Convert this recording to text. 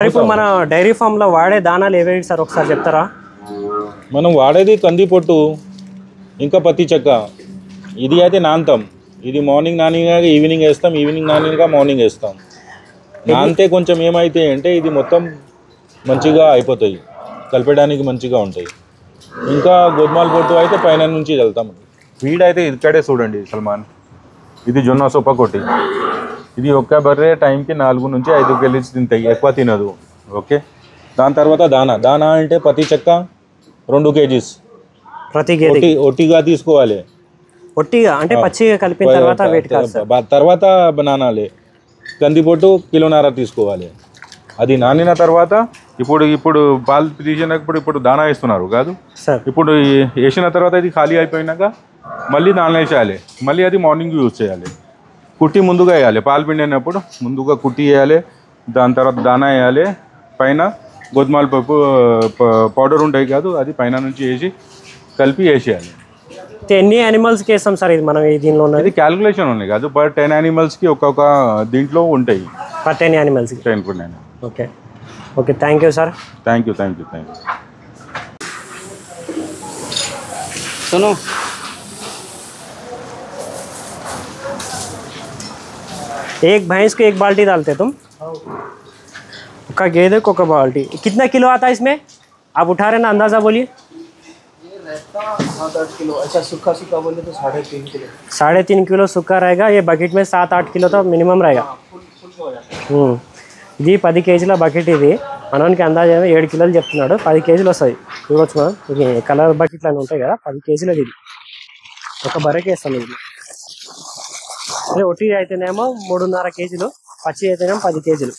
ఇప్పుడు మన dairy farm లో వాడే దానాలు ఏవేవి సార్ ఒకసారి చెప్తారా? మనం వాడేది కంది పొట్టు ఇంకా పత్తి చెక్క. ఇది అయితే నానతాం. ఇది మార్నింగ్ నానినాక ఈవినింగ్ వేస్తాం, ఈవినింగ్ నానినాక మార్నింగ్ వేస్తాం. నానితే కొంచెం ఏమైతే అంటే ఇది మొత్తం మంచిగా అయిపోతాయి, కలిపేయడానికి మంచిగా ఉంటాయి. ఇంకా గోధుమల పొట్టు అయితే పైన నుంచి వెళ్తాం. వీడైతే ఇక్కడే చూడండి సల్మాన్, ఇది జొన్న సొప్ప కొట్టి. ఇది ఒక్క బర్రె టైంకి 4 నుంచి 5 కేజీలు తింటాయి, ఎక్కువ తినదు. ఓకే, దాని తర్వాత దానా అంటే పత్తి చెక్క 2 కేజీస్ ప్రతి గేదెకి ఒట్టిగా తీసుకోవాలి. ఒట్టిగా అంటే పచ్చిగా కలిపిన తర్వాత వెయిట్ కాదు సార్. తర్వాత నానాలి. కందిపొట్టు 1.5 కిలో తీసుకోవాలి. అది నానిన తర్వాత ఇప్పుడు పాలు తీసినప్పుడు ఇప్పుడు దానా వేస్తున్నారు కాదు సార్. ఇప్పుడు వేసిన తర్వాత ఇది ఖాళీ అయిపోయినాక మళ్ళీ నానేసేయాలి. మళ్ళీ అది మార్నింగ్ యూజ్ చేయాలి. కుట్టి ముందుగా వేయాలి, పాలు పిండినప్పుడు ముందుగా కుట్టి వేయాలి. దాని తర్వాత దానా వేయాలి. పైన గోధుమల పప్పు పౌడర్ ఉంటాయి కాదు, అది పైన నుంచి వేసి కలిపి వేసేయాలి. ఎన్ని యానిమల్స్కి వేస్తాం సార్ ఇది మనం దీనిలో ఉన్నది? ఇది క్యాలిక్యులేషన్ ఉంది కాదు, పర్ 10 యానిమల్స్కి ఒక్కొక్క దీంట్లో ఉంటాయి. Per 10 యానిమల్స్కి 10 for 9. Okay okay, thank you sir. Thank you. सुनो एक भैंस को 1 बाल्टी डालते तुम? का गेदे को बाल्टी कितना किलो आता है इसमें? आप उठा रहे ना, अंदाज़ा बोलिए। 7-8 किलो। अच्छा सूखा बोले तो 3.5 किलो। 3.5 किलो सूखा रहेगा। ये बकेट में 7-8 किलो तो मिनिमम रहेगा। ఇది 10 కేజీల బకెట్. ఇది మనకి అందాజ 7 కిలోలు చెప్తున్నాడు. 10 కేజీలు వస్తాయి. చూడొచ్చు మనం, ఇది కలర్ బకెట్లు అని ఉంటాయి కదా, 10 కేజీలు ఇది ఒక బర్రెకి వేస్తాం. ఇది అదే ఒట్టి అయితేనేమో 3.5 కేజీలు, పచ్చి అయితేనేమో 10 కేజీలు.